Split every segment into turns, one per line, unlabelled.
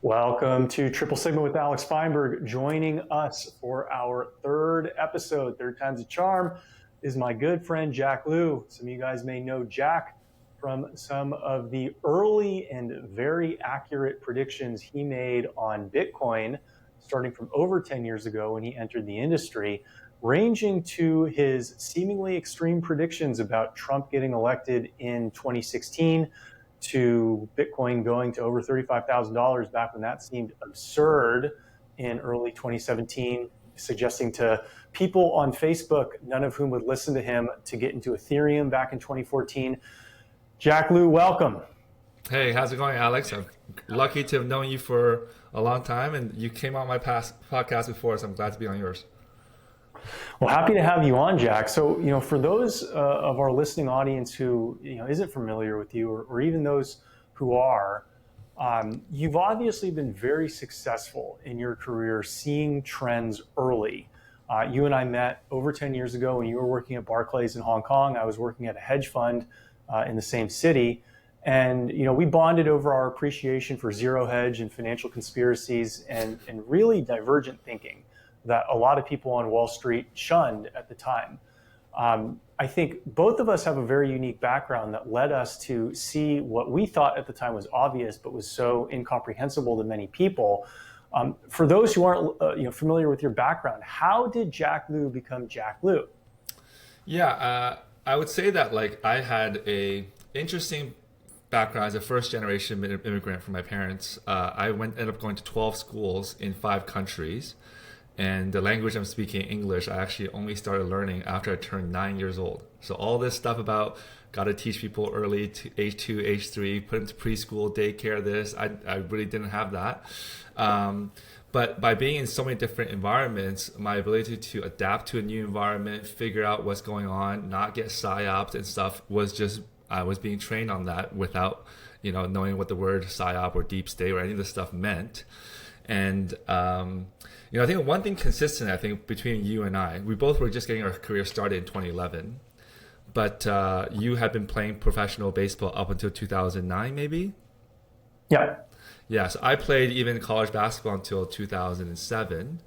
Welcome to Triple Sigma with Alex Feinberg. Joining us for our third episode, third time's a charm, is my good friend Jack Liu. Some of you guys may know Jack from some of the early and very accurate predictions he made on Bitcoin, starting from over 10 years ago when he entered the industry, ranging to his seemingly extreme predictions about Trump getting elected in 2016, to Bitcoin going to over $35,000 back when that seemed absurd in early 2017, suggesting to people on Facebook, none of whom would listen to him, to get into Ethereum back in 2014. Jack Liu, welcome.
Hey, how's it going, Alex? I'm lucky to have known you for a long time, and you came on my past podcast before, so I'm glad to be on yours.
Well, happy to have you on, Jack. So, for those of our listening audience who isn't familiar with you, or even those who are, you've obviously been very successful in your career seeing trends early. You and I met over 10 years ago when you were working at Barclays in Hong Kong. I was working at a hedge fund in the same city. And, we bonded over our appreciation for zero hedge and financial conspiracies and really divergent thinking that a lot of people on Wall Street shunned at the time. I think both of us have a very unique background that led us to see what we thought at the time was obvious, but was so incomprehensible to many people. For those who aren't familiar with your background, how did Jack Liu become Jack Liu?
Yeah, I would say that I had a interesting background as a first generation immigrant from my parents. I ended up going to 12 schools in 5 countries. And the language I'm speaking, English, I actually only started learning after I turned 9 years old. So all this stuff about got to teach people early, to age 2, age 3, put them to preschool, daycare, I really didn't have that. But by being in so many different environments, my ability to adapt to a new environment, figure out what's going on, not get psyoped and stuff I was being trained on that without, knowing what the word psyop or deep state or any of this stuff meant. And, I think one thing consistent, between you and I, we both were just getting our career started in 2011, but you had been playing professional baseball up until 2009, maybe?
Yeah.
Yeah, so I played even college basketball until 2007.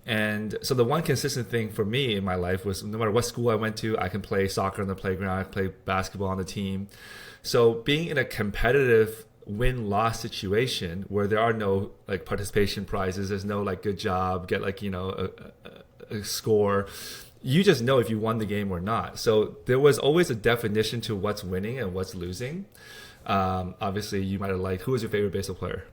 And so the one consistent thing for me in my life was no matter what school I went to, I can play soccer on the playground, I can play basketball on the team. So being in a competitive win-loss situation where there are no participation prizes, there's no good job, get a score, you just know if you won the game or not. So there was always a definition to what's winning and what's losing. Obviously you might have liked, who was your favorite baseball player?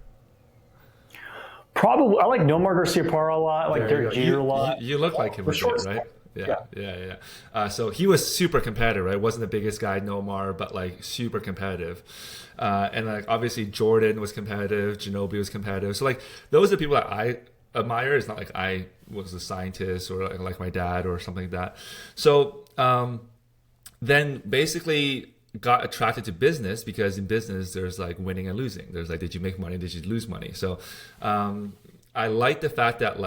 Probably I like Nomar Garciaparra a lot, I like Derek Jeter a lot.
You look like him a bit, right? Yeah. So he was super competitive, right? Wasn't the biggest guy, Nomar, but super competitive. And obviously Jordan was competitive, Ginobili was competitive. So those are the people that I admire. It's not like I was a scientist or like my dad or something like that. So then basically got attracted to business because in business there's winning and losing. There's did you make money? Did you lose money? So I like the fact that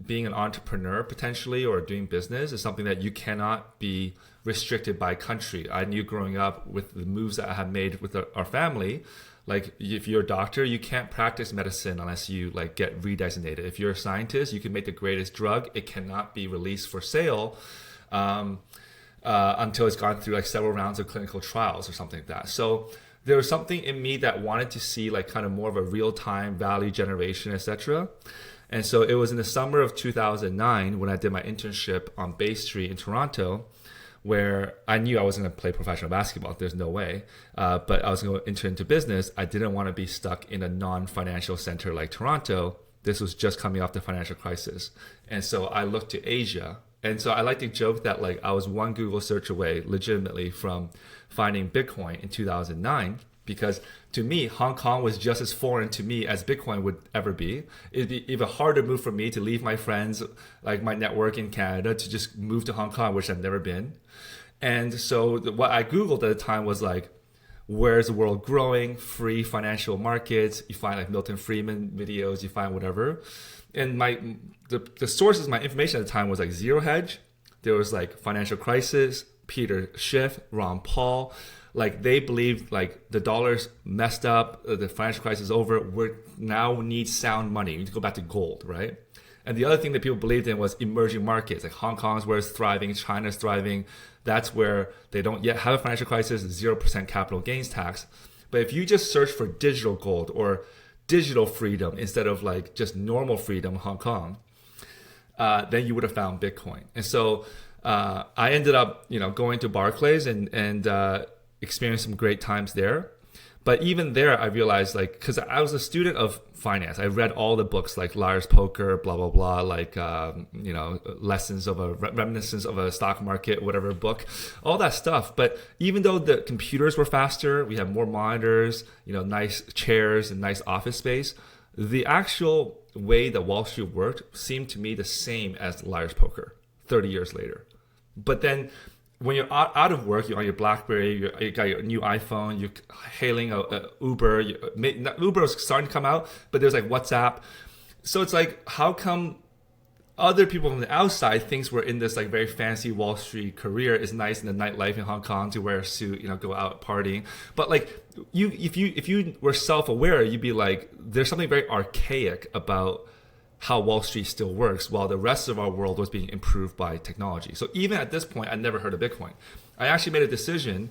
being an entrepreneur potentially or doing business is something that you cannot be restricted by country. I knew growing up with the moves that I have made with our family, if you're a doctor, you can't practice medicine unless you get redesignated. If you're a scientist, you can make the greatest drug. It cannot be released for sale until it's gone through several rounds of clinical trials or something like that. So there was something in me that wanted to see kind of more of a real-time value generation, etc. And so it was in the summer of 2009 when I did my internship on Bay Street in Toronto, where I knew I wasn't going to play professional basketball. There's no way. But I was going to enter into business. I didn't want to be stuck in a non-financial center like Toronto. This was just coming off the financial crisis. And so I looked to Asia. And so I like to joke that I was one Google search away legitimately from finding Bitcoin in 2009, because to me, Hong Kong was just as foreign to me as Bitcoin would ever be. It'd be even harder move for me to leave my friends, my network in Canada, to just move to Hong Kong, which I've never been. And so what I Googled at the time was where's the world growing, free financial markets. You find Milton Friedman videos, you find whatever. And the sources, my information at the time was Zero Hedge. There was Financial Crisis, Peter Schiff, Ron Paul, Like they believed like the dollar's messed up, the financial crisis is over. We now need sound money. We need to go back to gold, right? And the other thing that people believed in was emerging markets, like Hong Kong's where it's thriving, China's thriving. That's where they don't yet have a financial crisis, 0% capital gains tax. But if you just search for digital gold or digital freedom instead of like just normal freedom in Hong Kong, then you would have found Bitcoin. And so I ended up, going to Barclays and experienced some great times there. But even there, I realized because I was a student of finance, I read all the books like Liar's Poker, blah, blah, blah, lessons of reminiscence of a stock market, whatever book, all that stuff. But even though the computers were faster, we have more monitors, nice chairs and nice office space, the actual way that Wall Street worked seemed to me the same as Liar's Poker 30 years later. But then when you're out of work, you're on your BlackBerry, you got your new iPhone, you're hailing a Uber. Uber is starting to come out, but there's like WhatsApp. So it's like, how come other people from the outside thinks we're in this like very fancy Wall Street career? Is nice in the nightlife in Hong Kong to wear a suit, go out partying. But like if you were self-aware, you'd be like, there's something very archaic about how Wall Street still works while the rest of our world was being improved by technology. So even at this point, I never heard of Bitcoin. I actually made a decision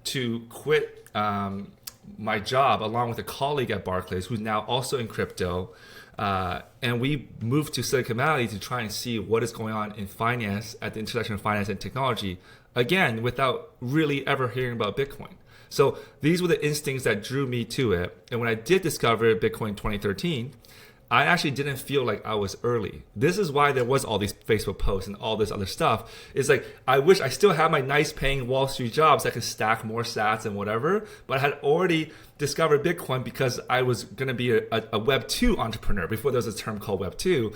to quit my job along with a colleague at Barclays who's now also in crypto. And we moved to Silicon Valley to try and see what is going on in finance at the intersection of finance and technology, again, without really ever hearing about Bitcoin. So these were the instincts that drew me to it. And when I did discover Bitcoin in 2013, I actually didn't feel like I was early. This is why there was all these Facebook posts and all this other stuff. It's like, I wish I still had my nice paying Wall Street jobs that could stack more sats and whatever, but I had already discovered Bitcoin because I was going to be a Web 2 entrepreneur before there was a term called Web 2.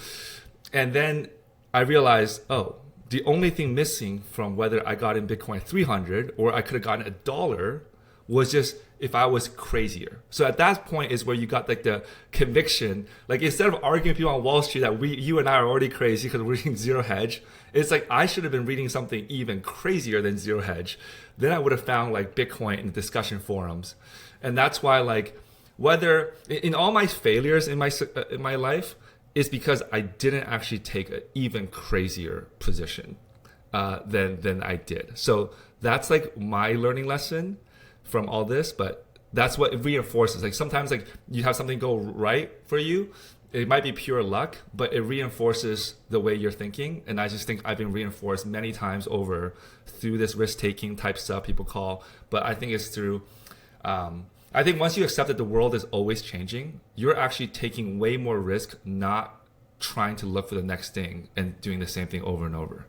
And then I realized, the only thing missing from whether I got in Bitcoin at 300 or I could have gotten $1 was just if I was crazier. So at that point is where you got like the conviction, like instead of arguing people on Wall Street that you and I are already crazy because we're reading Zero Hedge, it's like I should have been reading something even crazier than Zero Hedge. Then I would have found like Bitcoin in the discussion forums. And that's why like whether in all my failures in my life is because I didn't actually take an even crazier position than I did. So that's like my learning lesson from all this, but that's what it reinforces. Like sometimes like you have something go right for you, it might be pure luck, but it reinforces the way you're thinking. And I just think I've been reinforced many times over through this risk-taking type stuff people call, but I think it's through I think once you accept that the world is always changing, you're actually taking way more risk not trying to look for the next thing and doing the same thing over and over.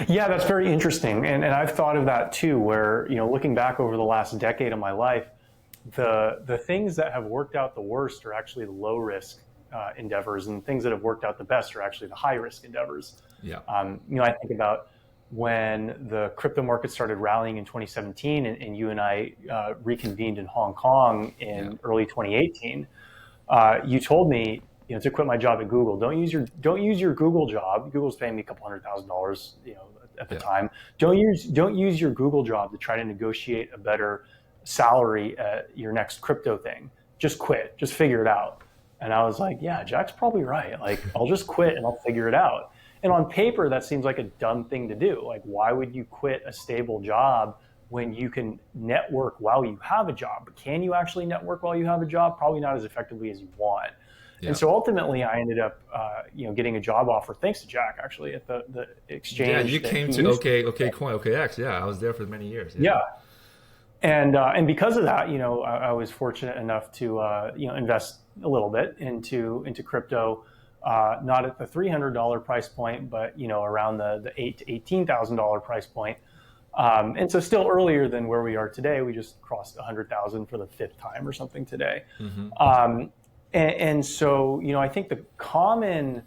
Yeah, that's very interesting. And I've thought of that too, where, looking back over the last decade of my life, the things that have worked out the worst are actually the low risk endeavors, and things that have worked out the best are actually the high risk endeavors.
Yeah.
I think about when the crypto market started rallying in 2017 and you and I reconvened in Hong Kong in early 2018, you told me, to quit my job at Google. Don't use your Google job. Google's paying me $200,000, at the time. Don't use your Google job to try to negotiate a better salary at your next crypto thing. Just quit. Just figure it out. And I was like, yeah, Jack's probably right. Like, I'll just quit and I'll figure it out. And on paper, that seems like a dumb thing to do. Like, why would you quit a stable job when you can network while you have a job? But can you actually network while you have a job? Probably not as effectively as you want. Yeah. And so ultimately, I ended up, getting a job offer, thanks to Jack, actually, at the exchange.
Yeah, you came to OKCoin, Yeah, I was there for many years.
Yeah. And because of that, I was fortunate enough to, invest a little bit into crypto, not at the $300 price point, but, around the $8,000 to $18,000 price point. And so still earlier than where we are today. We just crossed 100,000 for the fifth time or something today. Mm-hmm. And so, I think the common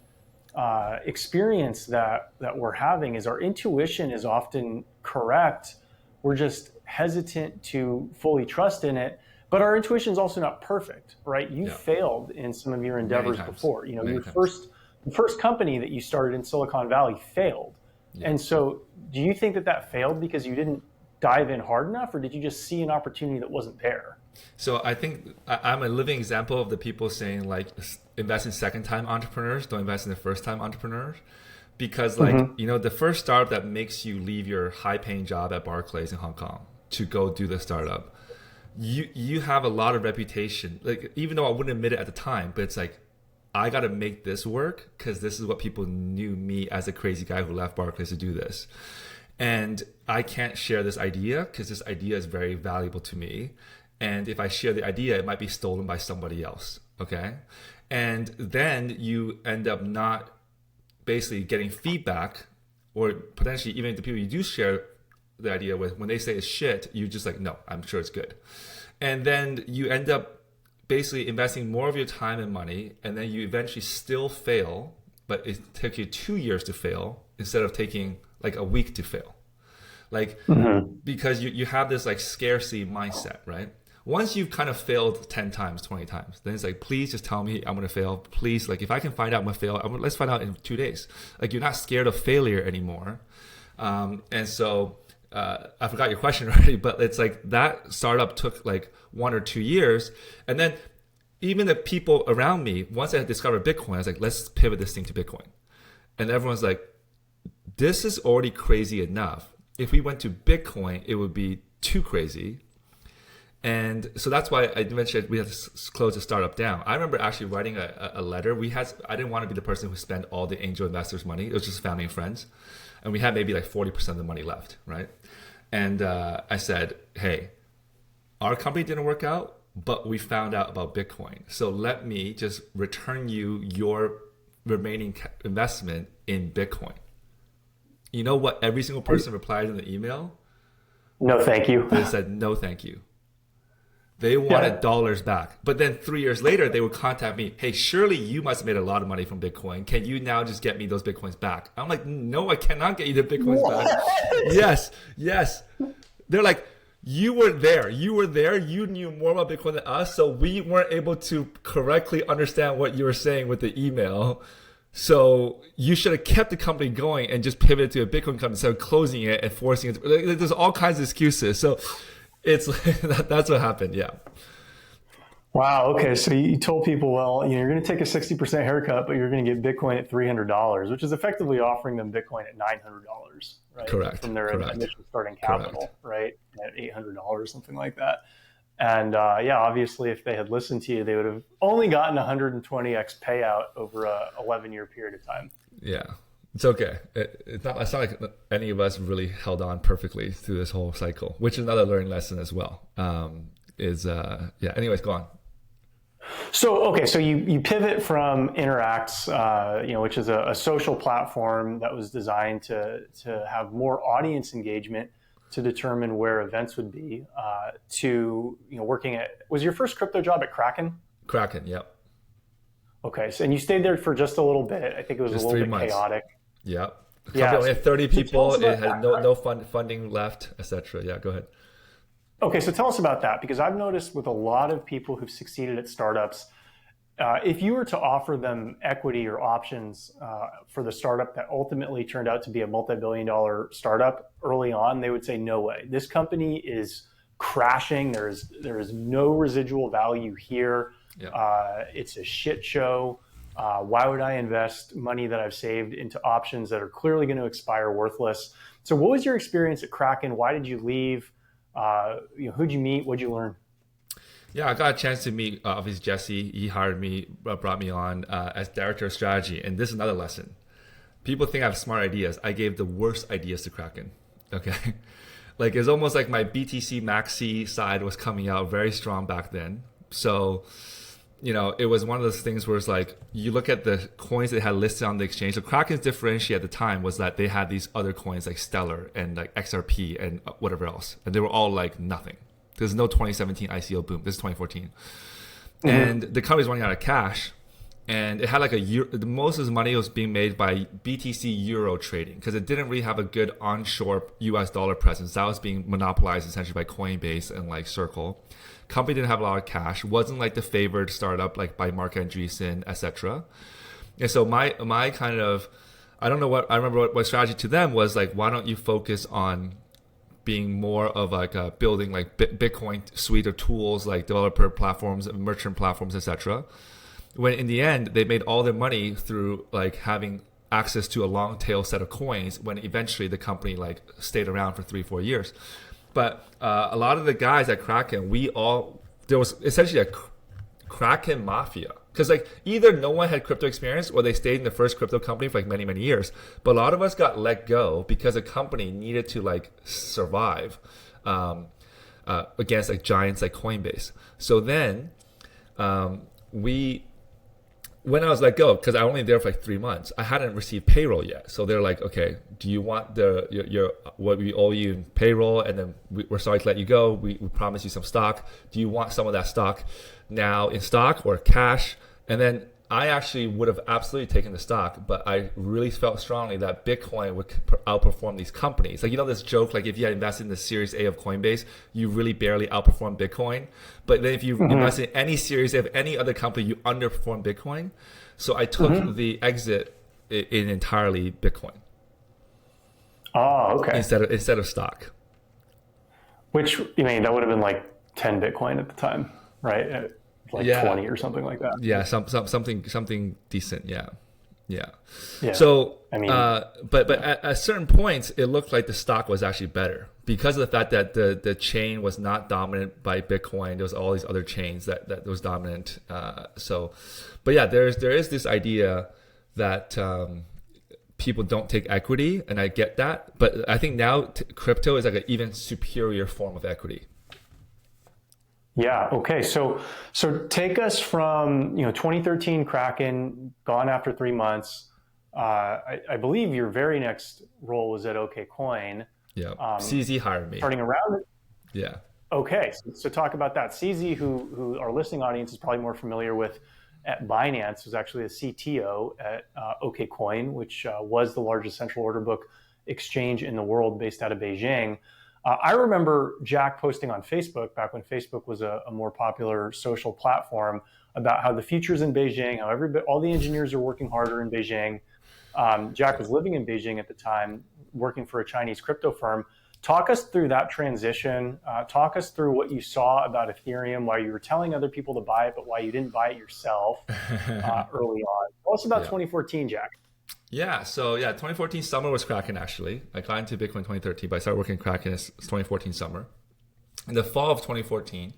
experience that we're having is our intuition is often correct. We're just hesitant to fully trust in it. But our intuition is also not perfect, right? You failed in some of your endeavors before. Your first company that you started in Silicon Valley failed. Yeah. And so do you think that failed because you didn't dive in hard enough, or did you just see an opportunity that wasn't there?
So I think I'm a living example of the people saying like invest in second time entrepreneurs, don't invest in the first time entrepreneurs. Because like,
Mm-hmm.
you know, the first startup that makes you leave your high paying job at Barclays in Hong Kong to go do the startup, you have a lot of reputation. Like even though I wouldn't admit it at the time, but it's like I got to make this work because this is what people knew me as a crazy guy who left Barclays to do this. And I can't share this idea because this idea is very valuable to me. And if I share the idea, it might be stolen by somebody else. Okay. And then you end up not basically getting feedback, or potentially even the people you do share the idea with, when they say it's shit, you just like, no, I'm sure it's good. And then you end up basically investing more of your time and money, and then you eventually still fail, but it took you 2 years to fail instead of taking like a week to fail. Like, because you have this like scarcity mindset, right? Once you've kind of failed 10 times, 20 times, then it's like, please just tell me I'm going to fail. Please, like, if I can find out I'm going to fail, let's find out in 2 days. Like, you're not scared of failure anymore. And so I forgot your question already, but it's like that startup took like 1 or 2 years. And then even the people around me, once I discovered Bitcoin, I was like, let's pivot this thing to Bitcoin. And everyone's like, this is already crazy enough. If we went to Bitcoin, it would be too crazy. And so that's why I mentioned we had to close the startup down. I remember actually writing a letter. I didn't want to be the person who spent all the angel investors' money. It was just family and friends. And we had maybe like 40% of the money left, right? And I said, hey, our company didn't work out, but we found out about Bitcoin. So let me just return you your remaining investment in Bitcoin. You know what every single person replied in the email?
No, thank you.
They said, no, thank you. They wanted dollars back. But then 3 years later, they would contact me. Hey, surely you must have made a lot of money from Bitcoin. Can you now just get me those Bitcoins back? I'm like, no, I cannot get you the Bitcoins back. Yes. They're like, you were there. You knew more about Bitcoin than us. So we weren't able to correctly understand what you were saying with the email. So you should have kept the company going and just pivoted to a Bitcoin company instead of closing it and forcing it. There's all kinds of excuses. So it's that's what happened. Yeah.
Wow. Okay. So you told people, well, you're going to take a 60% haircut, but you're going to get Bitcoin at $300, which is effectively offering them Bitcoin at $900, right?
Correct.
From their
Correct.
initial starting capital, right? At $800, something like that. And obviously, if they had listened to you, they would have only gotten 120x payout over a 11-year period of time.
Yeah. It's okay. It's not like any of us really held on perfectly through this whole cycle, which is another learning lesson as well. Anyways, go on.
So you pivot from Interacts, which is a social platform that was designed to have more audience engagement to determine where events would be, to working at, was your first crypto job at Kraken?
Kraken, yep.
Okay, so and you stayed there for just a little bit. I think it was
just
a little
3
bit
months.
Chaotic.
Yep. The company only had 30 people. It had no funding left, etc. Yeah, go ahead.
Okay, so tell us about that, because I've noticed with a lot of people who've succeeded at startups, if you were to offer them equity or options for the startup that ultimately turned out to be a multi-billion-dollar startup early on, they would say, no way. This company is crashing. There is no residual value here. Yeah. It's a shit show. Why would I invest money that I've saved into options that are clearly going to expire worthless? So what was your experience at Kraken? Why did you leave? Who'd you meet? What'd you learn?
Yeah, I got a chance to meet, obviously, Jesse. He hired me, brought me on as director of strategy. And this is another lesson. People think I have smart ideas. I gave the worst ideas to Kraken. Okay. Like, it's almost like my BTC Maxi side was coming out very strong back then. So, it was one of those things where it's like, you look at the coins they had listed on the exchange. So Kraken's differentiator at the time was that they had these other coins like Stellar and like XRP and whatever else. And they were all like nothing. There's no 2017 ICO boom. This is 2014. Mm-hmm. And the company's running out of cash. And it had like the most of the money was being made by BTC Euro trading because it didn't really have a good onshore US dollar presence. That was being monopolized essentially by Coinbase and like Circle. Company didn't have a lot of cash. Wasn't like the favored startup like by Mark Andreessen, etc. And so my kind of, I don't know what, I remember what strategy to them was like, why don't you focus on being more of like building like Bitcoin suite of tools like developer platforms, merchant platforms, etc. When in the end they made all their money through like having access to a long tail set of coins, when eventually the company like stayed around for 3-4 years. But a lot of the guys at Kraken, there was essentially a Kraken mafia, because like either no one had crypto experience or they stayed in the first crypto company for like many years. But a lot of us got let go because the company needed to like survive against like giants like Coinbase. So then when I was let go, because I only there for like 3 months, I hadn't received payroll yet. So they're like, okay, do you want your what we owe you in payroll? And then we're sorry to let you go. We promise you some stock. Do you want some of that stock now in stock or cash? And then I actually would have absolutely taken the stock, but I really felt strongly that Bitcoin would outperform these companies. Like, you know, this joke, like if you had invested in the Series A of Coinbase, you really barely outperform Bitcoin. But then if you invest in any Series A of any other company, you underperform Bitcoin. So I took the exit in entirely Bitcoin.
Oh, okay.
Instead of stock.
Which, I mean, that would have been like 10 Bitcoin at the time, right? Like 20 or something like that.
Yeah, something decent. Yeah. So I mean, but at certain points, it looked like the stock was actually better because of the fact that the chain was not dominant by Bitcoin. There was all these other chains that was dominant. But yeah, there is this idea that people don't take equity, and I get that. But I think now crypto is like an even superior form of equity.
Yeah. Okay. So take us from 2013 Kraken, gone after 3 months. I believe your very next role was at OKCoin.
Yeah. CZ hired me.
Starting around.
Yeah.
Okay. So talk about that. CZ, who our listening audience is probably more familiar with at Binance, was actually a CTO at OKCoin, which was the largest central order book exchange in the world, based out of Beijing. I remember Jack posting on Facebook back when Facebook was a more popular social platform about how the future's in Beijing, how all the engineers are working harder in Beijing. Jack was living in Beijing at the time, working for a Chinese crypto firm. Talk us through that transition. Talk us through what you saw about Ethereum, why you were telling other people to buy it, but why you didn't buy it yourself early on. Tell us about 2014, Jack.
Yeah, so 2014 summer was Kraken actually. I got into Bitcoin 2013, but I started working at Kraken in 2014 summer. In the fall of 2014,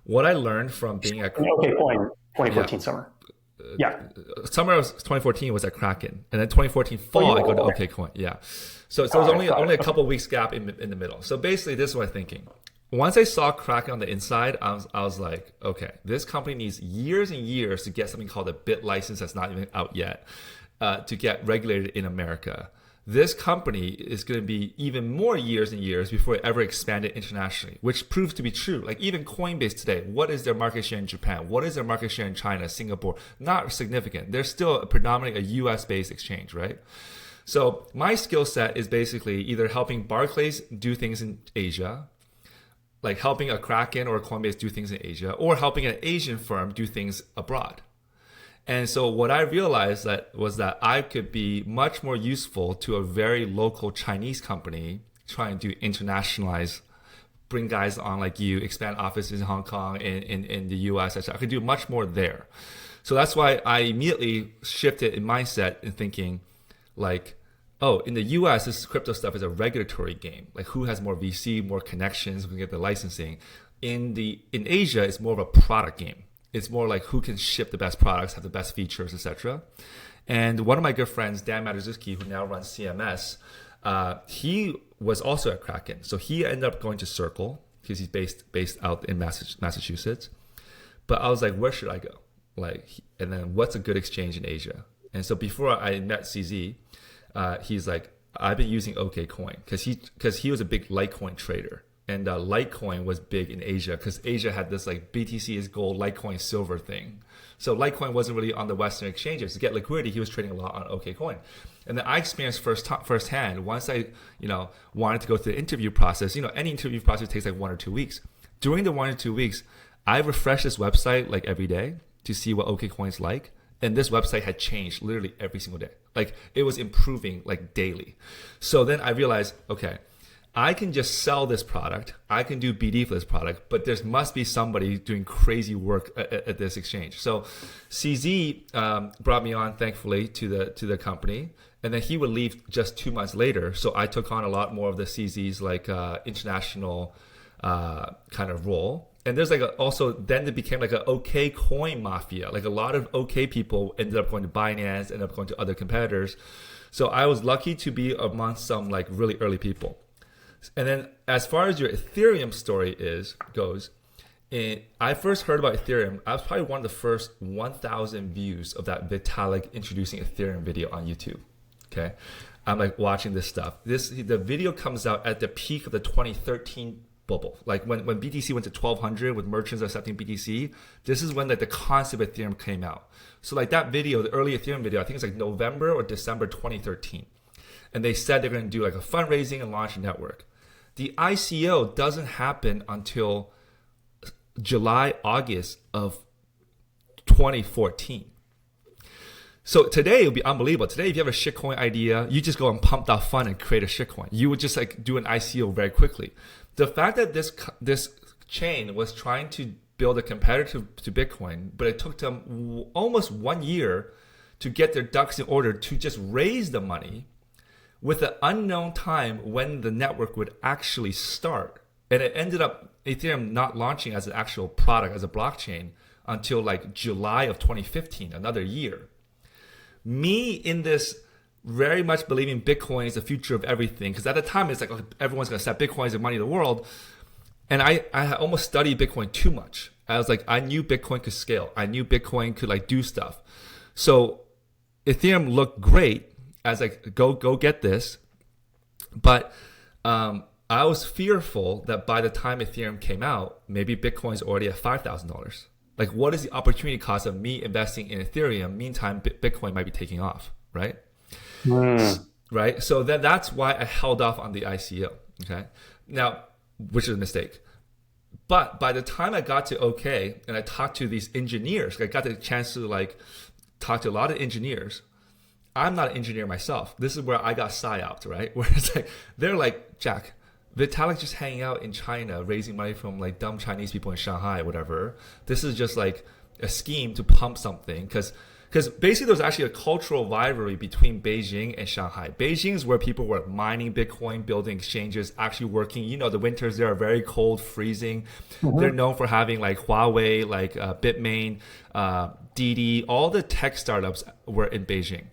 what I learned from being at
OKCoin 2014 summer.
Summer of 2014 was at Kraken, and then 2014 fall I go to OKCoin. Yeah, so there was only a couple of weeks gap in the middle. So basically, this is what I'm thinking. Once I saw Kraken on the inside, I was like, okay, this company needs years and years to get something called a bit license that's not even out yet. To get regulated in America. This company is going to be even more years and years before it ever expanded internationally, which proves to be true. Like even Coinbase today, what is their market share in Japan? What is their market share in China, Singapore? Not significant. They're still predominantly a US-based exchange, right? So my skill set is basically either helping Barclays do things in Asia, like helping a Kraken or a Coinbase do things in Asia, or helping an Asian firm do things abroad. And so what I realized was that I could be much more useful to a very local Chinese company trying to internationalize, bring guys on like you, expand offices in Hong Kong, in the US, etc. I could do much more there. So that's why I immediately shifted in mindset in thinking like, oh, in the US, this crypto stuff is a regulatory game. Like who has more VC, more connections, who can get the licensing. In Asia, it's more of a product game. It's more like who can ship the best products, have the best features, etc. And one of my good friends, Dan Matuszewski, who now runs CMS, he was also at Kraken. So he ended up going to Circle because he's based out in Massachusetts. But I was like, where should I go? And then what's a good exchange in Asia? And so before I met CZ, he's like, I've been using OKCoin because he was a big Litecoin trader. And Litecoin was big in Asia because Asia had this like BTC is gold, Litecoin silver thing. So Litecoin wasn't really on the Western exchanges. To get liquidity, he was trading a lot on OKCoin. And then I experienced firsthand, once I wanted to go through the interview process, any interview process takes like 1 or 2 weeks. During the 1 or 2 weeks, I refreshed this website like every day to see what OKCoin's like. And this website had changed literally every single day. Like it was improving like daily. So then I realized, okay, I can just sell this product. I can do BD for this product, but there must be somebody doing crazy work at this exchange. So CZ brought me on, thankfully, to the company, and then he would leave just 2 months later. So I took on a lot more of the CZ's like international kind of role. And there's like also then it became like an OK coin mafia. Like a lot of OK people ended up going to Binance, ended up going to other competitors. So I was lucky to be amongst some like really early people. And then as far as your Ethereum story goes, I first heard about Ethereum. I was probably one of the first 1,000 views of that Vitalik introducing Ethereum video on YouTube. Okay, I'm like watching this stuff. The video comes out at the peak of the 2013 bubble. Like when BTC went to 1,200 with merchants accepting BTC. This is when like the concept of Ethereum came out. So like that video, the early Ethereum video, I think it's like November or December 2013. And they said they're going to do like a fundraising and launch a network. The ICO doesn't happen until July, August of 2014. So today it would be unbelievable. Today, if you have a shitcoin idea, you just go and pump that fund and create a shitcoin. You would just like do an ICO very quickly. The fact that this chain was trying to build a competitor to Bitcoin, but it took them almost 1 year to get their ducks in order to just raise the money with an unknown time when the network would actually start. And it ended up Ethereum not launching as an actual product, as a blockchain, until like July of 2015, another year. Me in this very much believing Bitcoin is the future of everything, because at the time it's like everyone's going to accept Bitcoin as the money of the world. And I almost studied Bitcoin too much. I was like, I knew Bitcoin could scale. I knew Bitcoin could like do stuff. So Ethereum looked great as like, go get this. But I was fearful that by the time Ethereum came out, maybe Bitcoin's already at $5,000. Like, what is the opportunity cost of me investing in Ethereum? Meantime, Bitcoin might be taking off, right? Right. So that's why I held off on the ICO. Okay. Now, which is a mistake. But by the time I got to OK and I talked to these engineers, I got the chance to like talk to a lot of engineers. I'm not an engineer myself. This is where I got psyoped, right? Where it's like, they're like, Jack, Vitalik just hanging out in China, raising money from like dumb Chinese people in Shanghai, whatever. This is just like a scheme to pump something. Because basically there's actually a cultural rivalry between Beijing and Shanghai. Beijing is where people were mining Bitcoin, building exchanges, actually working. You know, the winters there are very cold, freezing. Mm-hmm. They're known for having like Huawei, like Bitmain, Didi. All the tech startups were in Beijing.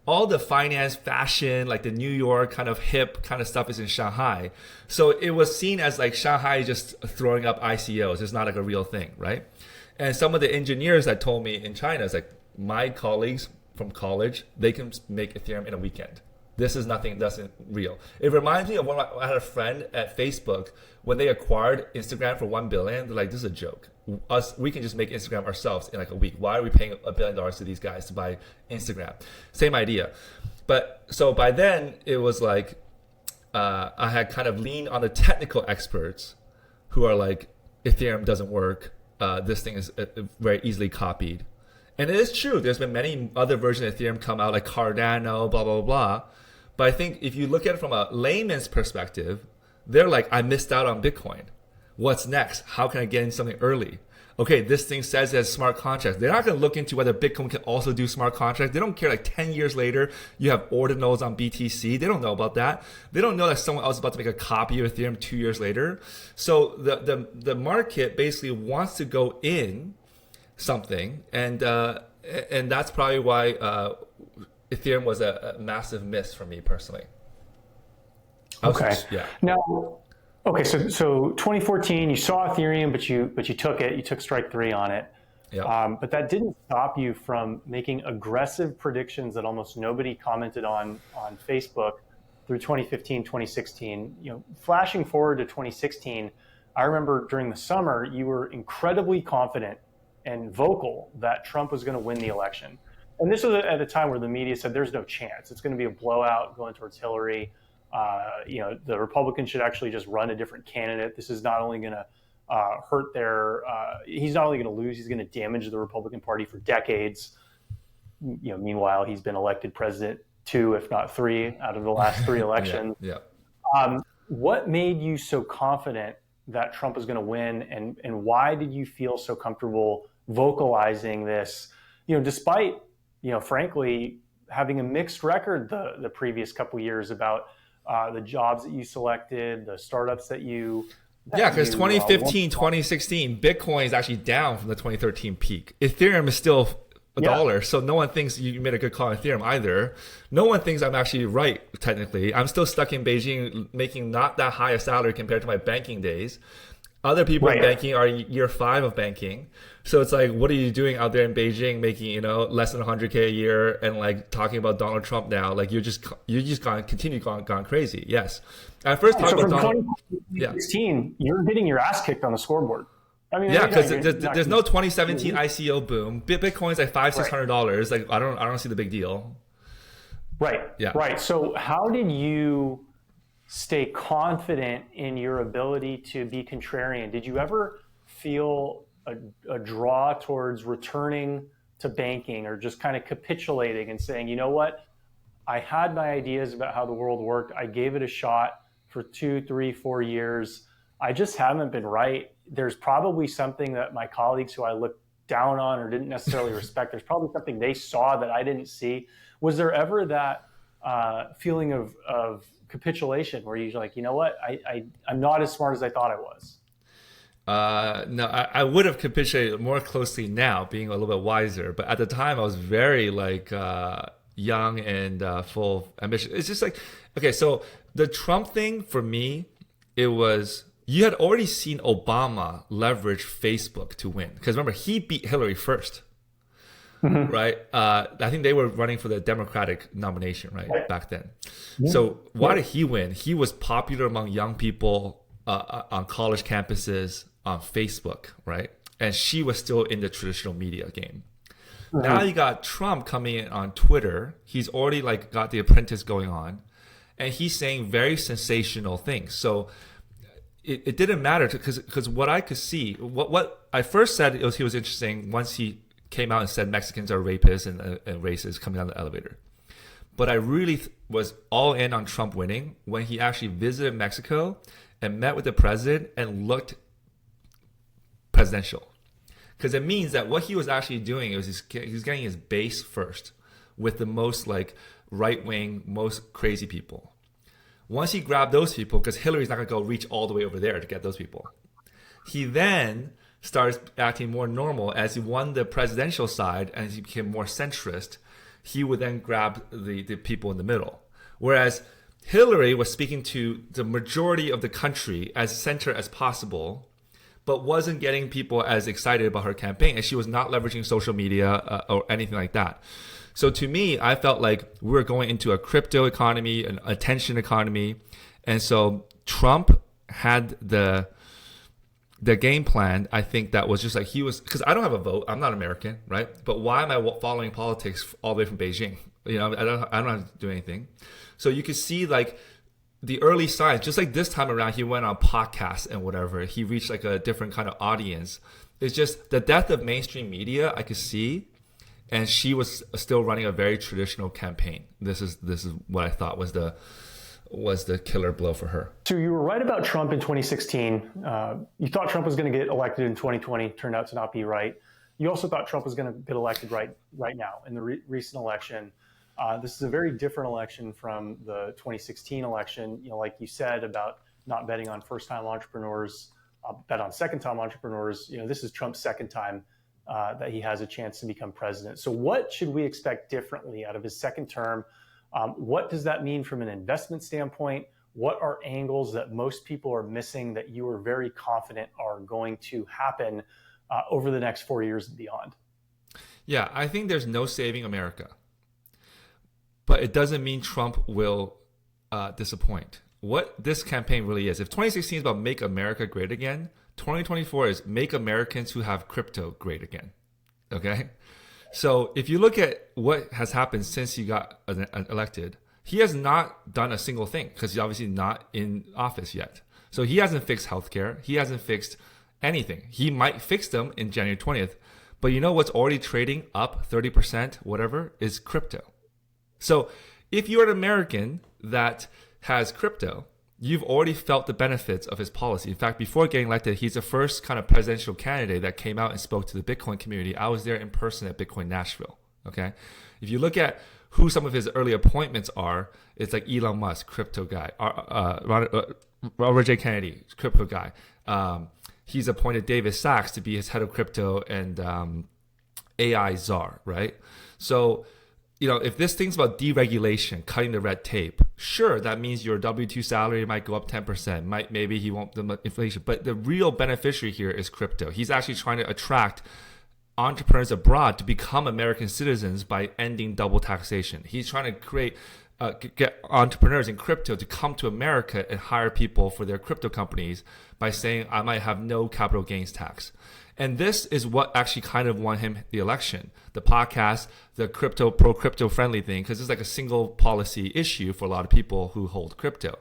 All the finance, fashion, like the New York kind of hip kind of stuff is in Shanghai. So it was seen as like Shanghai just throwing up ICOs. It's not like a real thing, right? And some of the engineers that told me in China, is like my colleagues from college, they can make Ethereum in a weekend. This is nothing that's real. It reminds me of when I had a friend at Facebook when they acquired Instagram for $1 billion. They're like, this is a joke. We can just make Instagram ourselves in like a week. Why are we paying $1 billion to these guys to buy Instagram? Same idea. But so by then it was like, I had kind of leaned on the technical experts who are like, Ethereum doesn't work. This thing is very easily copied. And it is true. There's been many other versions of Ethereum come out like Cardano, blah, blah, blah. But I think if you look at it from a layman's perspective, they're like, I missed out on Bitcoin. What's next? How can I get in something early? Okay, this thing says it has smart contracts. They're not going to look into whether Bitcoin can also do smart contracts. They don't care. Like 10 years later, you have ordinals on BTC. They don't know about that. They don't know that someone else is about to make a copy of Ethereum 2 years later. So the market basically wants to go in something, and that's probably why Ethereum was a massive miss for me personally.
Okay. Yeah. Now, okay, so 2014, you saw Ethereum, but you took it. You took strike three on it. Yep. But that didn't stop you from making aggressive predictions that almost nobody commented on Facebook through 2015, 2016. You know, flashing forward to 2016, I remember during the summer you were incredibly confident and vocal that Trump was going to win the election. And this was at a time where the media said there's no chance. It's going to be a blowout going towards Hillary. The Republicans should actually just run a different candidate. This is not only going to hurt he's not only going to lose, he's going to damage the Republican Party for decades. Meanwhile, he's been elected president 2, if not 3, out of the last 3 elections.
Yeah.
what made you so confident that Trump was going to win, and why did you feel so comfortable vocalizing this, despite, frankly, having a mixed record the previous couple of years about the jobs that you selected, the startups that you
Yeah, because 2015, 2016, Bitcoin is actually down from the 2013 peak. Ethereum is still a dollar, so no one thinks you made a good call on Ethereum either. No one thinks I'm actually right, technically. I'm still stuck in Beijing making not that high a salary compared to my banking days. Other people in banking are year 5 of banking. So it's like, what are you doing out there in Beijing making, less than 100K a year and like talking about Donald Trump now? Like you're just gone crazy. Yes. At first talking about Donald
2016, you're getting your ass kicked on the scoreboard. I mean,
because there's no 2017 ICO boom. Bitcoin's like $500-$600. Like I don't see the big deal.
Right. Yeah. Right. So how did you stay confident in your ability to be contrarian? Did you ever feel a draw towards returning to banking, or just kind of capitulating and saying, you know what, I had my ideas about how the world worked. I gave it a shot for 2, 3, 4 years. I just haven't been right. There's probably something that my colleagues who I looked down on or didn't necessarily respect, there's probably something they saw that I didn't see. Was there ever that feeling of capitulation where you're like, you know what, I'm not as smart as I thought I was?
No, I would have capitulated more closely now, being a little bit wiser. But at the time, I was very young and full of ambition. It's just like, okay, so the Trump thing for me, it was, you had already seen Obama leverage Facebook to win. Because remember, he beat Hillary first. Mm-hmm. Right? I think they were running for the Democratic nomination, right? Back then. Yeah. So why did he win? He was popular among young people on college campuses on Facebook, right? And she was still in the traditional media game. Mm-hmm. Now you got Trump coming in on Twitter. He's already got The Apprentice going on. And he's saying very sensational things. So it didn't matter because what I could see, what I first said he was interesting once he came out and said Mexicans are rapists and racist coming down the elevator. But I really was all in on Trump winning when he actually visited Mexico and met with the president and looked presidential. Because it means that what he was actually doing is he's getting his base first with the most right-wing, most crazy people. Once he grabbed those people, because Hillary's not going to go reach all the way over there to get those people, he then starts acting more normal. As he won the presidential side and he became more centrist, he would then grab the people in the middle. Whereas Hillary was speaking to the majority of the country as center as possible, but wasn't getting people as excited about her campaign, and she was not leveraging social media or anything like that. So to me, I felt like we were going into a crypto economy, an attention economy, and so Trump had the game plan. I think that was just he was, because I don't have a vote, I'm not American, right? But why am I following politics all the way from Beijing? I don't have to do anything. So you could see the early signs, just like this time around, he went on podcasts and whatever. He reached a different kind of audience. It's just the death of mainstream media I could see, and she was still running a very traditional campaign. This is what I thought was the killer blow for her.
So you were right about Trump in 2016. You thought Trump was going to get elected in 2020. Turned out to not be right. You also thought Trump was going to get elected right now in the recent election. This is a very different election from the 2016 election. Like you said about not betting on first-time entrepreneurs, bet on second-time entrepreneurs. This is Trump's second time that he has a chance to become president. So what should we expect differently out of his second term? What does that mean from an investment standpoint? What are angles that most people are missing that you are very confident are going to happen over the next 4 years and beyond?
Yeah, I think there's no saving America. But it doesn't mean Trump will disappoint. What this campaign really is, if 2016 is about make America great again, 2024 is make Americans who have crypto great again. Okay? So if you look at what has happened since he got elected, he has not done a single thing because he's obviously not in office yet. So he hasn't fixed healthcare. He hasn't fixed anything. He might fix them in January 20th. But you know what's already trading up 30%, whatever, is crypto. So if you're an American that has crypto you've already felt the benefits of his policy. In fact, before getting elected, he's the first kind of presidential candidate that came out and spoke to the Bitcoin community. I was there in person at Bitcoin Nashville. Okay. If you look at who some of his early appointments are, it's like Elon Musk, crypto guy, Robert J. Kennedy, crypto guy. He's appointed David Sachs to be his head of crypto and AI czar, right? So, if this thing's about deregulation, cutting the red tape, sure, that means your W-2 salary might go up 10%. Maybe he won't the inflation, but the real beneficiary here is crypto. He's actually trying to attract entrepreneurs abroad to become American citizens by ending double taxation. He's trying to get entrepreneurs in crypto to come to America and hire people for their crypto companies by saying, I might have no capital gains tax. And this is what actually kind of won him the election. The podcast, the pro-crypto friendly thing, because it's like a single policy issue for a lot of people who hold crypto.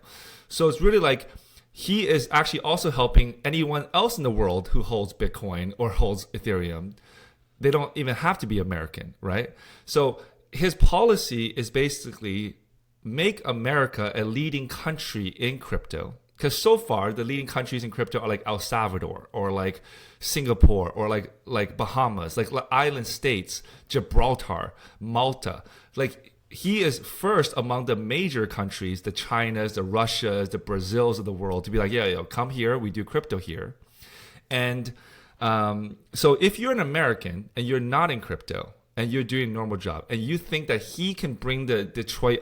So it's really like he is actually also helping anyone else in the world who holds Bitcoin or holds Ethereum. They don't even have to be American, right? So his policy is basically make America a leading country in crypto. Because so far, the leading countries in crypto are like El Salvador or like Singapore or like Bahamas, like island states, Gibraltar, Malta. Like he is first among the major countries, the Chinas, the Russias, the Brazils of the world to be like, yeah, come here, we do crypto here. And so if you're an American and you're not in crypto, and you're doing a normal job, and you think that he can bring the Detroit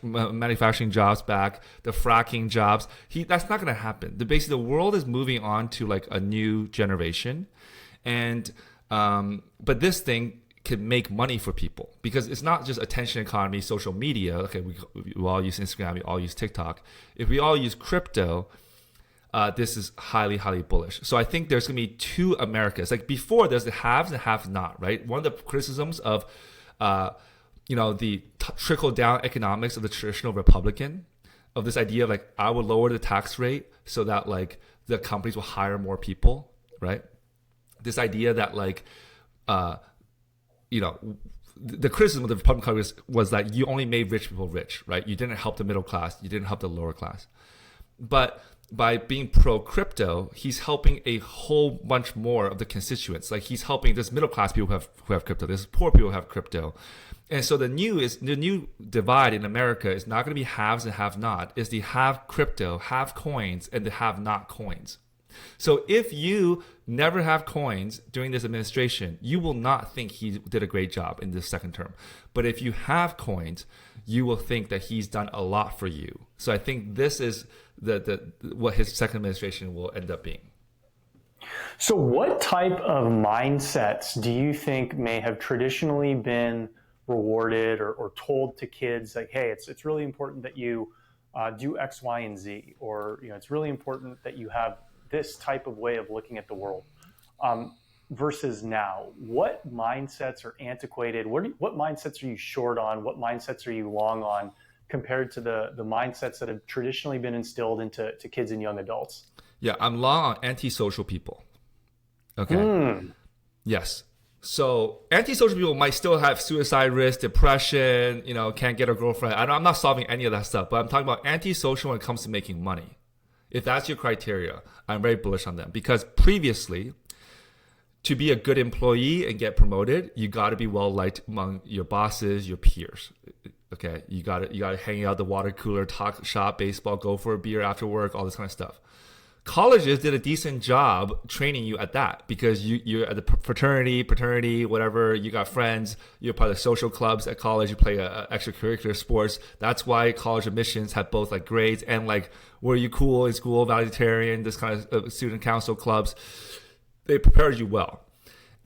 manufacturing jobs back, the fracking jobs, that's not going to happen. Basically, the world is moving on to like a new generation, and but this thing can make money for people because it's not just attention economy, social media. Okay, we all use Instagram, we all use TikTok. If we all use crypto, this is highly, highly bullish. So I think there's going to be two Americas. Like before, there's the haves and have-not, right? One of the criticisms of, the trickle-down economics of the traditional Republican, of this idea of like, I will lower the tax rate so that like the companies will hire more people, right? This idea that like, the criticism of the Republican Congress was that you only made rich people rich, right? You didn't help the middle class. You didn't help the lower class. But by being pro-crypto, he's helping a whole bunch more of the constituents. Like he's helping this middle class people who have crypto. There's poor people who have crypto. And so the new divide in America is not going to be haves and have-not. It's the have crypto, have coins, and the have-not coins. So if you never have coins during this administration, you will not think he did a great job in this second term. But if you have coins, you will think that he's done a lot for you. So I think this is what his second administration will end up being.
So what type of mindsets do you think may have traditionally been rewarded or told to kids like, hey, it's really important that you do X, Y, and Z, or it's really important that you have this type of way of looking at the world versus now? What mindsets are antiquated? What mindsets are you short on? What mindsets are you long on compared to the mindsets that have traditionally been instilled into kids and young adults?
Yeah, I'm long on antisocial people. Okay. Yes. So antisocial people might still have suicide risk, depression, can't get a girlfriend. I'm not solving any of that stuff, but I'm talking about antisocial when it comes to making money. If that's your criteria, I'm very bullish on them because previously, to be a good employee and get promoted, you got to be well liked among your bosses, your peers. Okay, you got to hang out at the water cooler, talk shop, baseball, go for a beer after work, all this kind of stuff. Colleges did a decent job training you at that because you're at the fraternity, whatever. You got friends. You're part of the social clubs at college. You play extracurricular sports. That's why college admissions have both like grades and like were you cool in school, valedictorian, this kind of student council clubs. They prepared you well.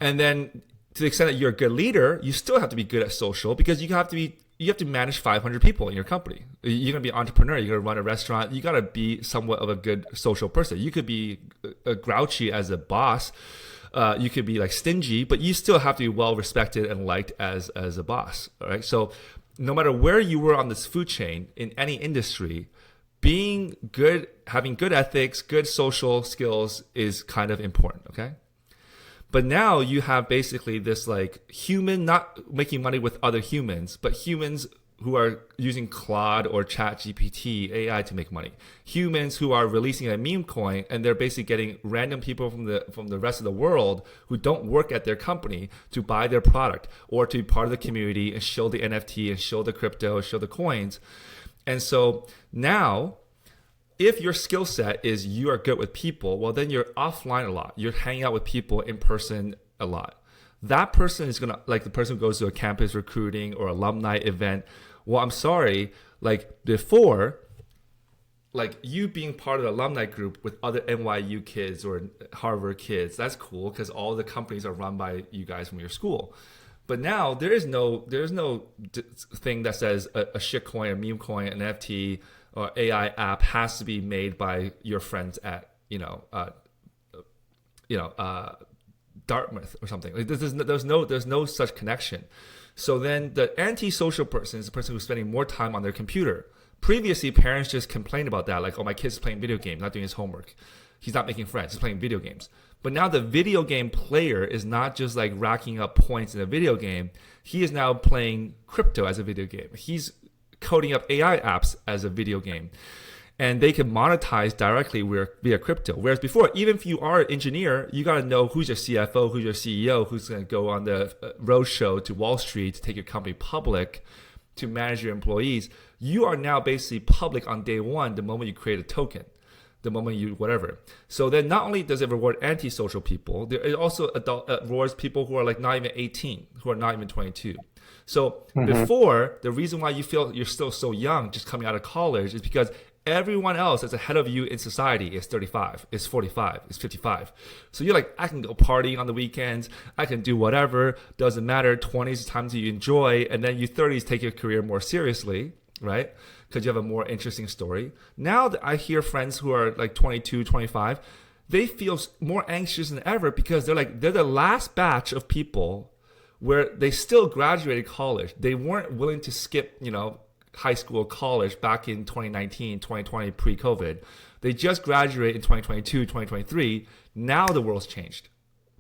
And then to the extent that you're a good leader, you still have to be good at social because you have to manage 500 people in your company. You're going to be an entrepreneur. You're going to run a restaurant. You got to be somewhat of a good social person. You could be grouchy as a boss. You could be like stingy, but you still have to be well respected and liked as a boss. All right. So no matter where you were on this food chain in any industry, being good, having good ethics, good social skills is kind of important. Okay. But now you have basically this like human not making money with other humans, but humans who are using Claude or Chat GPT AI to make money. Humans who are releasing a meme coin and they're basically getting random people from the rest of the world who don't work at their company to buy their product or to be part of the community and show the NFT and show the crypto, show the coins. And so now, if your skill set is you are good with people, well, then you're offline a lot. You're hanging out with people in person a lot. That person is gonna, like the person who goes to a campus recruiting or alumni event. Well, I'm sorry, like before, like you being part of the alumni group with other NYU kids or Harvard kids, that's cool because all the companies are run by you guys from your school. But now there's no thing that says a shitcoin, a meme coin, an NFT or AI app has to be made by your friends at Dartmouth or something. Like there's no such connection. So then the antisocial person is the person who's spending more time on their computer. Previously, parents just complained about that, like, oh, my kid's playing video games, not doing his homework. He's not making friends, he's playing video games. But now the video game player is not just like racking up points in a video game. He is now playing crypto as a video game. He's coding up AI apps as a video game. And they can monetize directly via crypto. Whereas before, even if you are an engineer, you got to know who's your CFO, who's your CEO, who's going to go on the roadshow to Wall Street to take your company public, to manage your employees. You are now basically public on day one the moment you create a token, the moment you whatever. So then not only does it reward antisocial people, it also rewards people who are like not even 18, who are not even 22. So before, the reason why you feel you're still so young just coming out of college is because everyone else that's ahead of you in society is 35, is 45, is 55. So you're like, I can go partying on the weekends. I can do whatever. Doesn't matter. 20s is the time that you enjoy. And then you 30s take your career more seriously, right? Because you have a more interesting story. Now that I hear friends who are like 22, 25, they feel more anxious than ever because they're the last batch of people where they still graduated college. They weren't willing to skip, high school, college back in 2019, 2020, pre-COVID. They just graduated in 2022, 2023. Now the world's changed,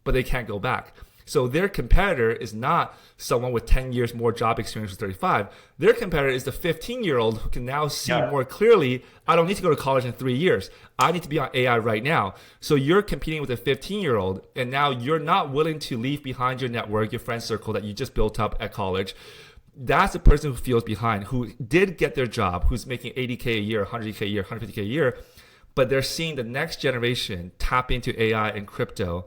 but they can't go back. So their competitor is not someone with 10 years more job experience with 35. Their competitor is the 15-year-old who can now see more clearly, I don't need to go to college in 3 years. I need to be on AI right now. So you're competing with a 15-year-old, and now you're not willing to leave behind your network, your friend circle that you just built up at college. That's the person who feels behind, who did get their job, who's making 80K a year, 100K a year, 150K a year, but they're seeing the next generation tap into AI and crypto.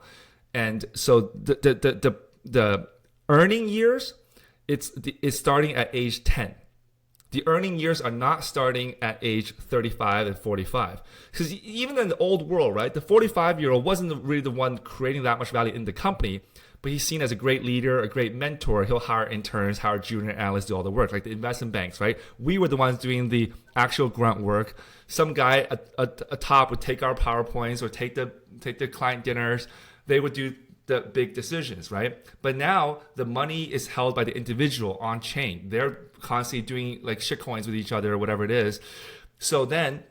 And so the earning years, it's starting at age 10. The earning years are not starting at age 35 and 45. Because even in the old world, right, the 45-year-old wasn't really the one creating that much value in the company, but he's seen as a great leader, a great mentor. He'll hire interns, hire junior analysts, do all the work, like the investment banks, right? We were the ones doing the actual grunt work. Some guy atop would take our PowerPoints or take the client dinners. They would do the big decisions, right? But now the money is held by the individual on chain. They're constantly doing like shitcoins with each other or whatever it is. So then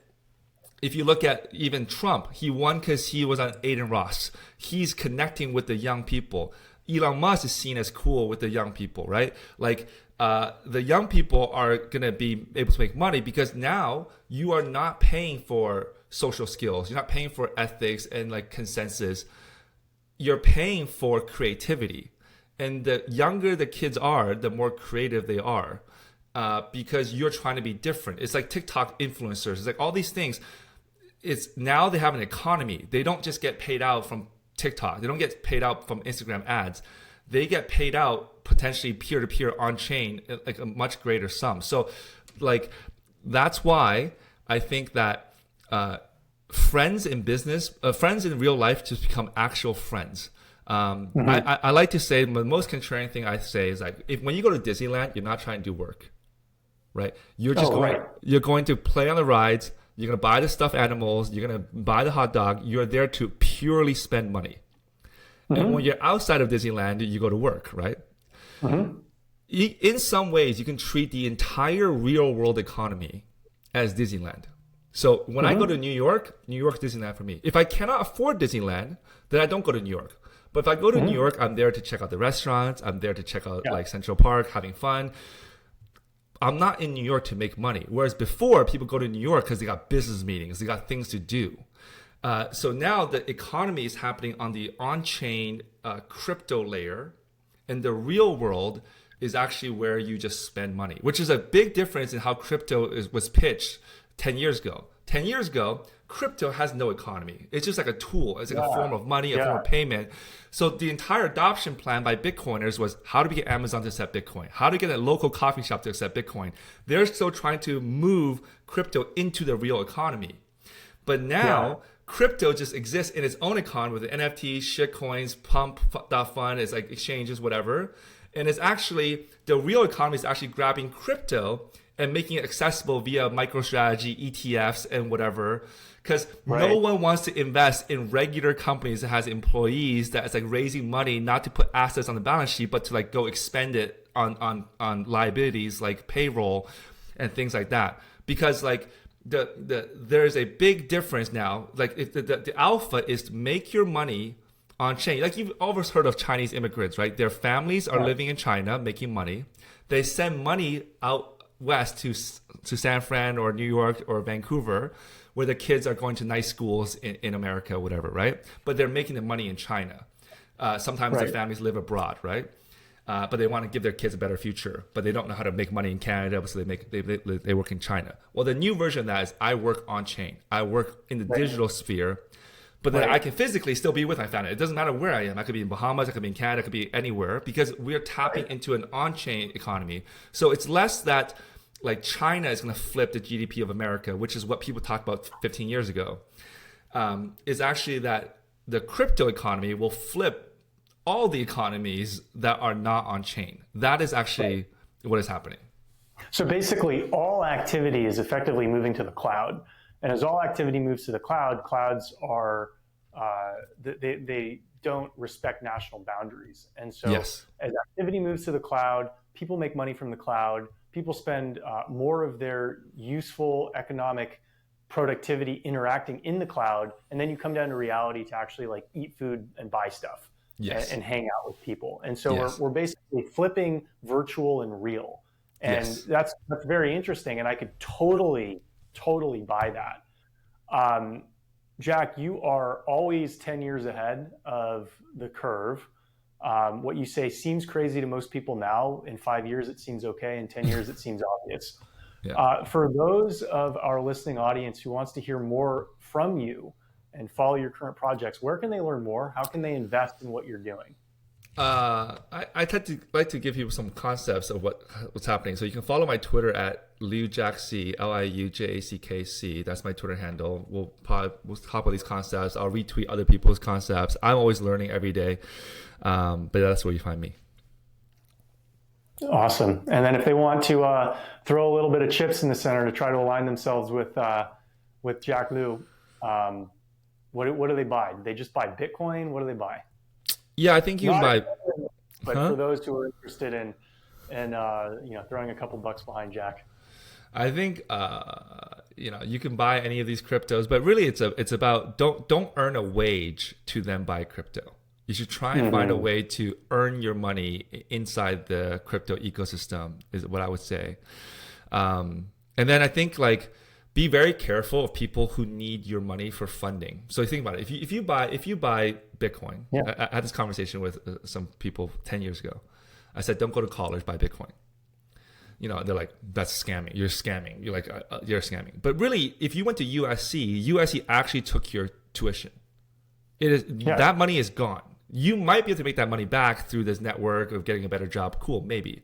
if you look at even Trump, he won because he was on Aiden Ross. He's connecting with the young people. Elon Musk is seen as cool with the young people, right? Like the young people are going to be able to make money because now you are not paying for social skills. You're not paying for ethics and like consensus. You're paying for creativity. And the younger the kids are, the more creative they are because you're trying to be different. It's like TikTok influencers. It's like all these things. It's now they have an economy. They don't just get paid out from TikTok. They don't get paid out from Instagram ads. They get paid out potentially peer-to-peer on-chain, like a much greater sum. So like that's why I think that friends in business, friends in real life just become actual friends. I like to say the most contrarian thing I say is like when you go to Disneyland, you're not trying to do work, right? You're just you're going to play on the rides. You're going to buy the stuffed animals. You're going to buy the hot dog. You're there to purely spend money. And when you're outside of Disneyland, you go to work, right? In some ways, you can treat the entire real world economy as Disneyland. So when I go to New York is Disneyland for me. If I cannot afford Disneyland, then I don't go to New York. But if I go to New York, I'm there to check out the restaurants. I'm there to check out like Central Park, having fun. I'm not in New York to make money. Whereas before, people go to New York because they got business meetings, they got things to do. So now the economy is happening on the on-chain crypto layer, and the real world is actually where you just spend money, which is a big difference in how crypto was pitched 10 years ago. 10 years ago, crypto has no economy. It's just like a tool. It's like a form of money, a form of payment. So the entire adoption plan by Bitcoiners was how do we get Amazon to accept Bitcoin? How do we get a local coffee shop to accept Bitcoin? They're still trying to move crypto into the real economy. But now crypto just exists in its own economy with the NFTs, shitcoins, pump.fun, it's like exchanges, whatever. And it's actually, the real economy is actually grabbing crypto and making it accessible via MicroStrategy, ETFs, and whatever. Because no one wants to invest in regular companies that has employees that is like raising money not to put assets on the balance sheet, but to like go expend it on liabilities like payroll and things like that. Because like there's a big difference now. Like if the alpha is to make your money on chain. Like you've always heard of Chinese immigrants, right? Their families are living in China, making money. They send money out west to San Fran or New York or Vancouver, where the kids are going to nice schools in America, whatever, right? But they're making the money in China. Sometimes their families live abroad, right? But they want to give their kids a better future, but they don't know how to make money in Canada, so they work in China. Well, the new version of that is I work on chain. I work in the digital sphere, but then I can physically still be with my family. It doesn't matter where I am. I could be in Bahamas, I could be in Canada, I could be anywhere, because we're tapping into an on-chain economy. So it's less that like China is going to flip the GDP of America, which is what people talked about 15 years ago. Is actually that the crypto economy will flip all the economies that are not on chain. That is actually what is happening.
So basically all activity is effectively moving to the cloud. And as all activity moves to the cloud, clouds are, they don't respect national boundaries. And so as activity moves to the cloud, people make money from the cloud, people spend more of their useful economic productivity interacting in the cloud. And then you come down to reality to actually like eat food and buy stuff and hang out with people. And so we're basically flipping virtual and real. And that's very interesting. And I could totally buy that. Jack, you are always 10 years ahead of the curve. What you say seems crazy to most people now. In 5 years, it seems okay. In 10 years, it seems obvious. For those of our listening audience who wants to hear more from you and follow your current projects, where can they learn more? How can they invest in what you're doing?
I tend to like to give people some concepts of what's happening. So you can follow my Twitter at LiuJackC, LiuJackC. That's my Twitter handle. We'll talk about these concepts. I'll retweet other people's concepts. I'm always learning every day. But that's where you find me.
Awesome. And then if they want to throw a little bit of chips in the center to try to align themselves with Jack Liu, what do they buy? Do they just buy Bitcoin? What do they buy?
Yeah, I think you can buy.
But for those who are interested in throwing a couple bucks behind Jack,
I think you can buy any of these cryptos, but really it's about don't earn a wage to then buy crypto. You should try and find a way to earn your money inside the crypto ecosystem is what I would say. And then I think like be very careful of people who need your money for funding. So think about it. If you buy Bitcoin, I had this conversation with some people 10 years ago. I said, don't go to college, buy Bitcoin. They're like, that's scamming. You're scamming. You're like, you're scamming. But really, if you went to USC actually took your tuition. That money is gone. You might be able to make that money back through this network of getting a better job. Cool, maybe.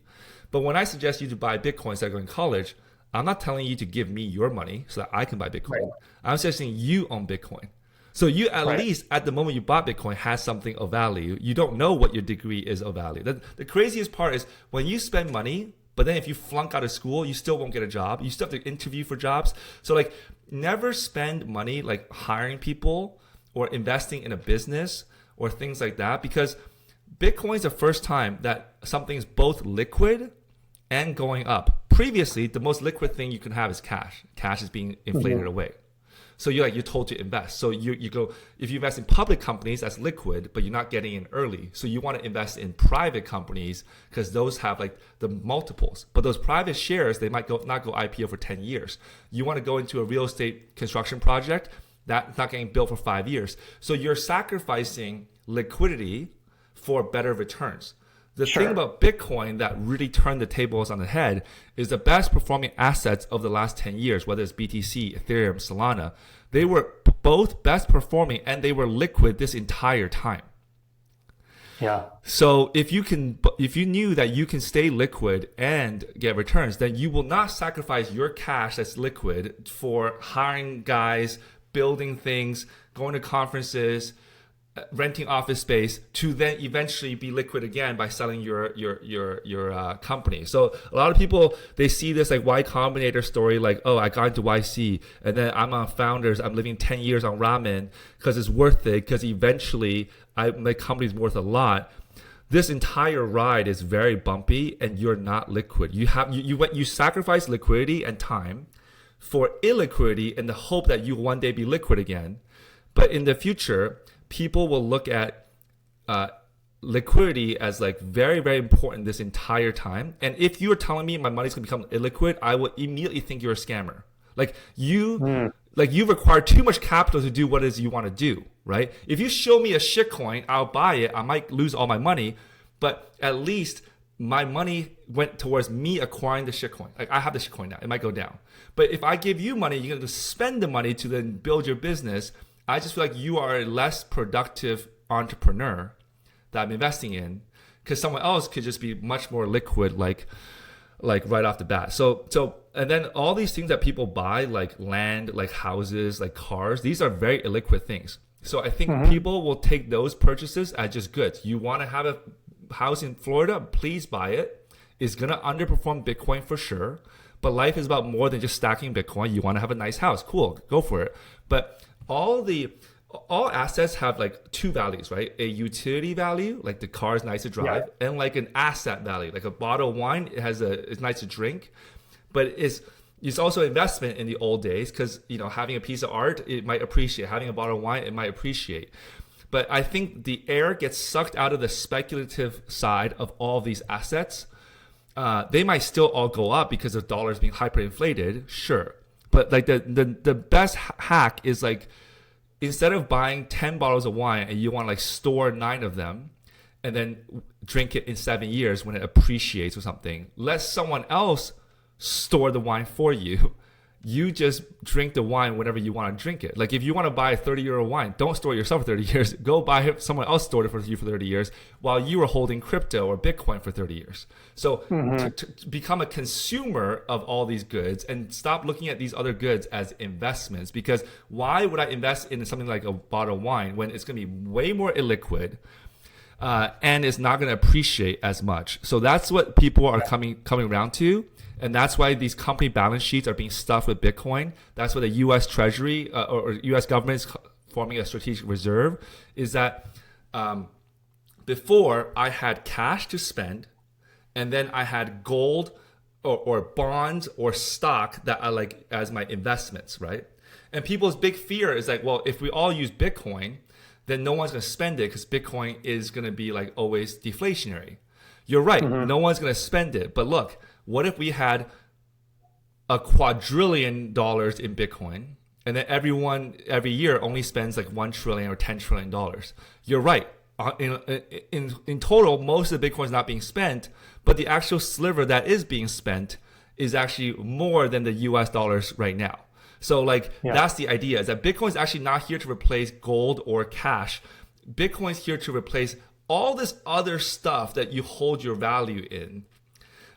But when I suggest you to buy Bitcoin instead of going to college, I'm not telling you to give me your money so that I can buy Bitcoin. I'm suggesting you own Bitcoin. So you at least at the moment you bought Bitcoin has something of value. You don't know what your degree is of value. The craziest part is when you spend money, but then if you flunk out of school, you still won't get a job. You still have to interview for jobs. So like never spend money like hiring people or investing in a business or things like that, because Bitcoin is the first time that something is both liquid and going up. Previously, the most liquid thing you can have is cash. Cash is being inflated away. So you're told to invest. So you go, if you invest in public companies, that's liquid, but you're not getting in early. So you want to invest in private companies because those have like the multiples. But those private shares, they might not go IPO for 10 years. You want to go into a real estate construction project that's not getting built for 5 years. So you're sacrificing liquidity for better returns. The thing about Bitcoin that really turned the tables on the head is the best performing assets of the last 10 years, whether it's BTC, Ethereum, Solana, they were both best performing and they were liquid this entire time.
Yeah.
So if you knew that you can stay liquid and get returns, then you will not sacrifice your cash that's liquid for hiring guys, building things, going to conferences, renting office space to then eventually be liquid again by selling your company. So a lot of people, they see this like Y Combinator story, like, oh, I got into YC and then I'm on Founders, I'm living 10 years on ramen because it's worth it, because eventually my company's worth a lot. This entire ride is very bumpy and you're not liquid. You sacrifice liquidity and time for illiquidity in the hope that you one day be liquid again. But in the future, people will look at liquidity as like very, very important this entire time. And if you're telling me my money's gonna become illiquid, I would immediately think you're a scammer. Like you require too much capital to do what it is you want to do, right? If you show me a shitcoin, I'll buy it. I might lose all my money, but at least my money went towards me acquiring the shitcoin. Like I have the shitcoin now, it might go down. But if I give you money, you're gonna spend the money to then build your business. I just feel like you are a less productive entrepreneur that I'm investing in, because someone else could just be much more liquid, like right off the bat. So and then all these things that people buy, like land, like houses, like cars, these are very illiquid things. So I think people will take those purchases as just goods. You want to have a house in Florida, please buy it. It's gonna underperform Bitcoin for sure. But life is about more than just stacking Bitcoin. You want to have a nice house, cool, go for it. But all assets have like two values, right? A utility value, like the car is nice to drive, and like an asset value, like a bottle of wine, it's nice to drink, but it's also investment in the old days, because having a piece of art, it might appreciate. Having a bottle of wine, it might appreciate. But I think the air gets sucked out of the speculative side of all of these assets. They might still all go up because the dollar is being hyperinflated, sure. But like the best hack is like, instead of buying 10 bottles of wine and you want to like store 9 of them and then drink it in 7 years when it appreciates or something, let someone else store the wine for you. You just drink the wine whenever you want to drink it. Like if you want to buy a 30-year-old wine, don't store it yourself for 30 years. Go buy it, someone else stored it for you for 30 years while you were holding crypto or Bitcoin for 30 years. So to become a consumer of all these goods and stop looking at these other goods as investments, because why would I invest in something like a bottle of wine when it's going to be way more illiquid and it's not going to appreciate as much? So that's what people are coming around to. And that's why these company balance sheets are being stuffed with Bitcoin. That's why the U.S. Treasury or U.S. government is forming a strategic reserve. Is that before I had cash to spend, and then I had gold or bonds or stock that I like as my investments, right? And people's big fear is like, well, if we all use Bitcoin, then no one's going to spend it because Bitcoin is going to be like always deflationary. You're right. No one's going to spend it. But look, what if we had $1 quadrillion in Bitcoin, and then every year only spends like $1 trillion or $10 trillion? You're right. In total, most of the Bitcoin is not being spent, but the actual sliver that is being spent is actually more than the US dollars right now. So that's the idea, is that Bitcoin is actually not here to replace gold or cash. Bitcoin is here to replace all this other stuff that you hold your value in.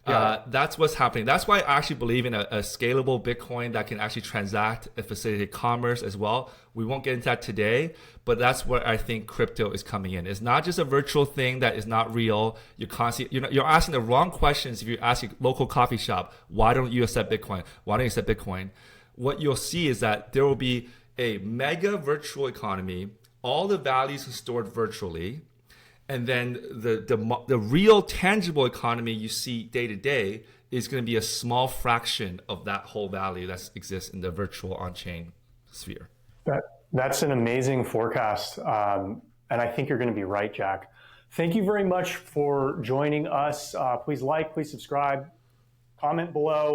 That's what's happening. That's why I actually believe in a scalable Bitcoin that can actually transact and facilitate commerce as well. We won't get into that today, but that's where I think crypto is coming in. It's not just a virtual thing that is not real. You're asking the wrong questions. If you ask your local coffee shop, why don't you accept Bitcoin? Why don't you accept Bitcoin? What you'll see is that there will be a mega virtual economy. All the values are stored virtually. And then the real tangible economy you see day to day is going to be a small fraction of that whole value that exists in the virtual on-chain sphere.
That's an amazing forecast. And I think you're going to be right, Jack. Thank you very much for joining us. Please like, please subscribe, comment below.